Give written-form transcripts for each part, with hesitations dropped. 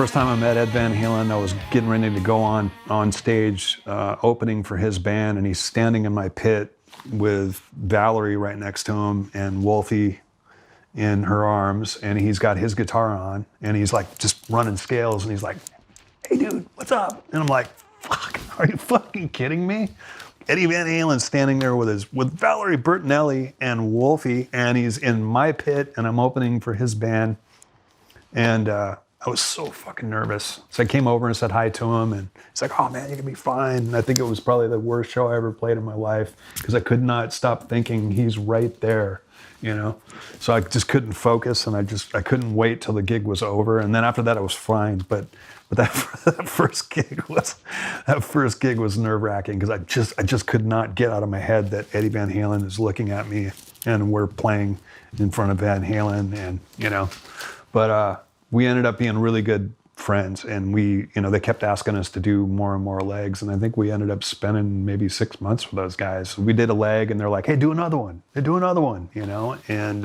First time I met Ed Van Halen, I was getting ready to go on stage opening for his band, and he's standing in my pit with Valerie right next to him and Wolfie in her arms, and he's got his guitar on, and he's like just running scales, and he's like, "Hey dude, what's up?" And I'm like, "Fuck, are you fucking kidding me?" Eddie Van Halen standing there with Valerie Bertinelli and Wolfie, and he's in my pit, and I'm opening for his band, and I was so fucking nervous. So I came over and said hi to him, and he's like, "Oh man, you're gonna be fine." And I think it was probably the worst show I ever played in my life, because I could not stop thinking he's right there, you know? So I just couldn't focus, and I couldn't wait till the gig was over. And then after that, I was fine. But that first gig was nerve-wracking, because I just could not get out of my head that Eddie Van Halen is looking at me, and we're playing in front of Van Halen, and you know, but we ended up being really good friends, and they kept asking us to do more and more legs, and I think we ended up spending maybe 6 months with those guys. We did a leg, and they're like, "Hey, do another one. Hey, do another one," you know. And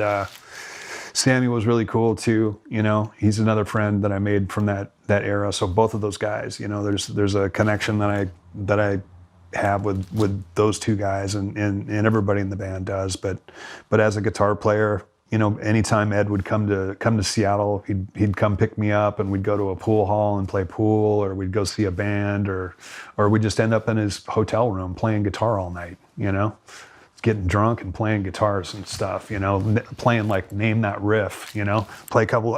Sammy was really cool too, you know. He's another friend that I made from that era. So both of those guys, you know, there's a connection that I have with those two guys, and everybody in the band does. But as a guitar player, you know, anytime Ed would come to Seattle, he'd come pick me up, and we'd go to a pool hall and play pool, or we'd go see a band, or we'd just end up in his hotel room playing guitar all night, you know, getting drunk and playing guitars and stuff, you know, playing like Name That Riff, you know, play a couple,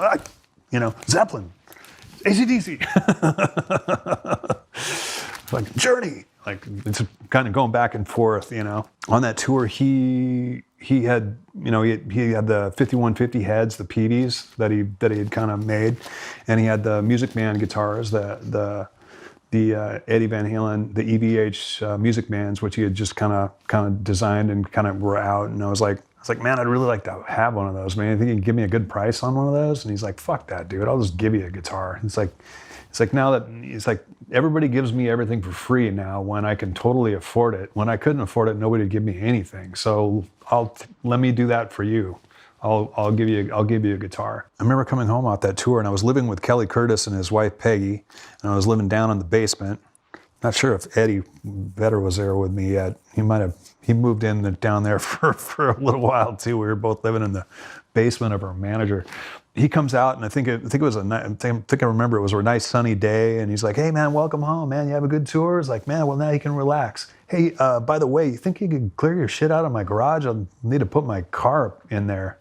you know, Zeppelin, AC/DC, like Journey. Like, it's kind of going back and forth, you know. On that tour, he had, you know, he had the 5150 heads, the PDs that he had kind of made, and he had the Music Man guitars, the Eddie Van Halen, the EVH Music Mans, which he had just kind of designed and kind of were out. And I was like, "Man, I'd really like to have one of those, man. I think you can give me a good price on one of those." And he's like, "Fuck that, dude. I'll just give you a guitar." It's like now that it's like everybody gives me everything for free now when I can totally afford it. When I couldn't afford it, nobody would give me anything. So let me do that for you. I'll give you a guitar. I remember coming home off that tour, and I was living with Kelly Curtis and his wife Peggy, and I was living down in the basement. Not sure if Eddie Vedder was there with me yet. He moved in down there for a little while too. We were both living in the basement of our manager. He comes out, and I think it was I remember it was a nice sunny day, and he's like, "Hey man, welcome home, man. You have a good tour?" It's like, "Man, well now you can relax. Hey, by the way, you think you could clear your shit out of my garage? I'll need to put my car in there."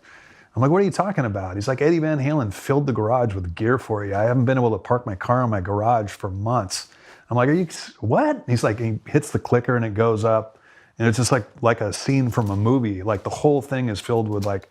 I'm like, "What are you talking about?" He's like, "Eddie Van Halen filled the garage with gear for you. I haven't been able to park my car in my garage for months." I'm like, "Are you, what?" He's like, he hits the clicker and it goes up, and it's just like a scene from a movie. Like the whole thing is filled with like,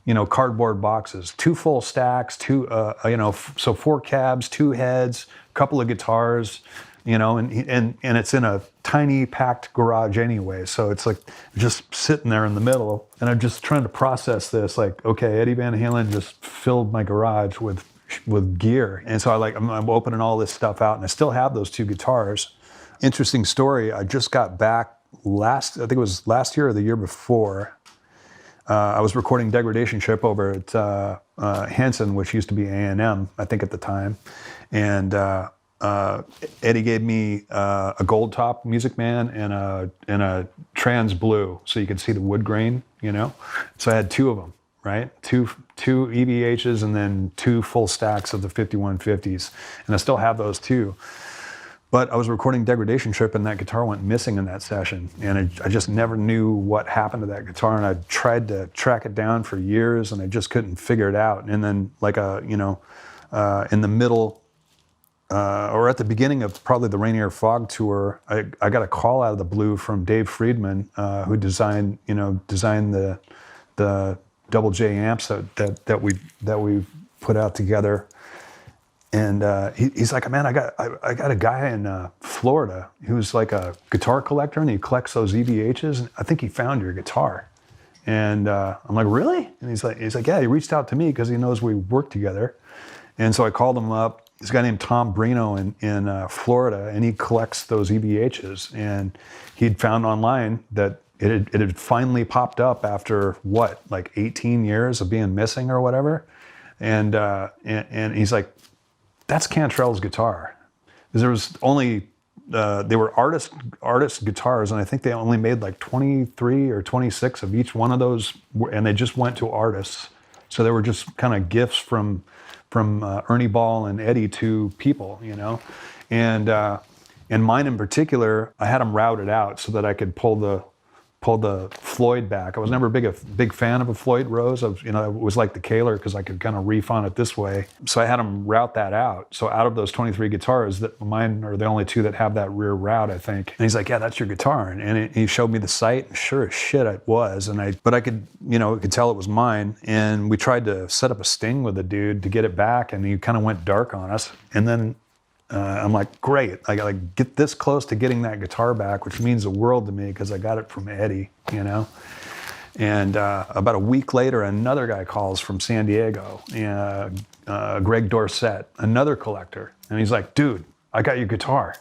you know, cardboard boxes, 2 full stacks, so 4 cabs, 2 heads, a couple of guitars, you know, and it's in a tiny packed garage anyway. So it's like just sitting there in the middle, and I'm just trying to process this. Like, okay, Eddie Van Halen just filled my garage with gear. And so I'm opening all this stuff out, and I still have those 2 guitars. Interesting story. I just got back I think it was last year or the year before. I was recording Degradation Trip over at Hanson, which used to be A&M, I think at the time. And Eddie gave me a gold top Music Man and a trans blue, so you could see the wood grain, you know? So I had 2 of them, right? Two EVHs and then 2 full stacks of the 5150s. And I still have those too. But I was recording Degradation Trip, and that guitar went missing in that session. And I just never knew what happened to that guitar. And I tried to track it down for years, and I just couldn't figure it out. And then in the middle, or at the beginning of probably the Rainier Fog tour, I got a call out of the blue from Dave Friedman, who designed the double J amps that we put out together. And he's like, "Man, I got a guy in Florida who's like a guitar collector, and he collects those EVHs. And I think he found your guitar." And I'm like, "Really?" And he's like, "Yeah, he reached out to me because he knows we work together." And so I called him up. There's a guy named Tom Brino in Florida, and he collects those EVHs. And he'd found online that it had finally popped up after like 18 years of being missing or whatever. And he's like, that's Cantrell's guitar. There was only, they were artist guitars, and I think they only made like 23 or 26 of each one of those, and they just went to artists. So they were just kind of gifts from Ernie Ball and Eddie to people, you know? And mine in particular, I had them routed out so that I could pull the Floyd back. I was never a big fan of a Floyd Rose. It was like the Kaler because I could kind of reef on it this way. So I had them route that out. So out of those 23 guitars, that mine are the only two that have that rear route, I think. And he's like, yeah, that's your guitar. And he showed me the sight. Sure as shit it was. But I could, could tell it was mine. And we tried to set up a sting with the dude to get it back, and he kind of went dark on us. And then I'm like, great, I gotta get this close to getting that guitar back, which means the world to me because I got it from Eddie, And about a week later, another guy calls from San Diego, Greg Dorset, another collector. And he's like, dude, I got your guitar.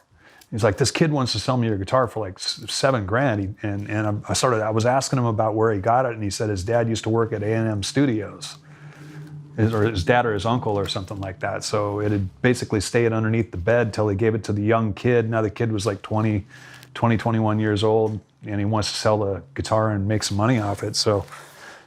He's like, this kid wants to sell me your guitar for like $7,000. I was asking him about where he got it, and he said his dad used to work at A&M Studios. Or his dad or his uncle or something like that. So it had basically stayed underneath the bed till he gave it to the young kid. Now the kid was like 21 years old, and he wants to sell the guitar and make some money off it. So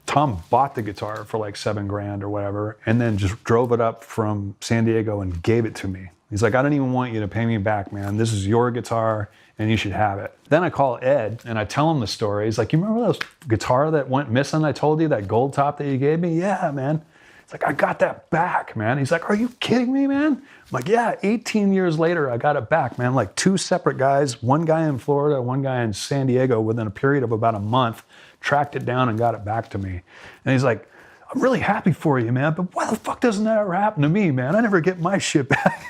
Tom bought the guitar for like $7,000 or whatever, and then just drove it up from San Diego and gave it to me. He's like, I don't even want you to pay me back, man. This is your guitar, and you should have it. Then I call Ed, and I tell him the story. He's like, you remember those guitar that went missing I told you, that gold top that you gave me? Yeah, man. It's like, I got that back, man. He's like, are you kidding me, man? I'm like, yeah, 18 years later, I got it back, man. Like 2 separate guys, one guy in Florida, one guy in San Diego, within a period of about a month, tracked it down and got it back to me. And he's like, I'm really happy for you, man, but why the fuck doesn't that ever happen to me, man? I never get my shit back.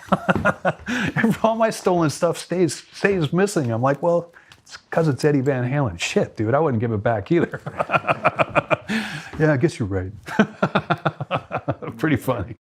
All my stolen stuff stays missing. I'm like, well, it's because it's Eddie Van Halen. Shit, dude, I wouldn't give it back either. Yeah, I guess you're right. Pretty funny.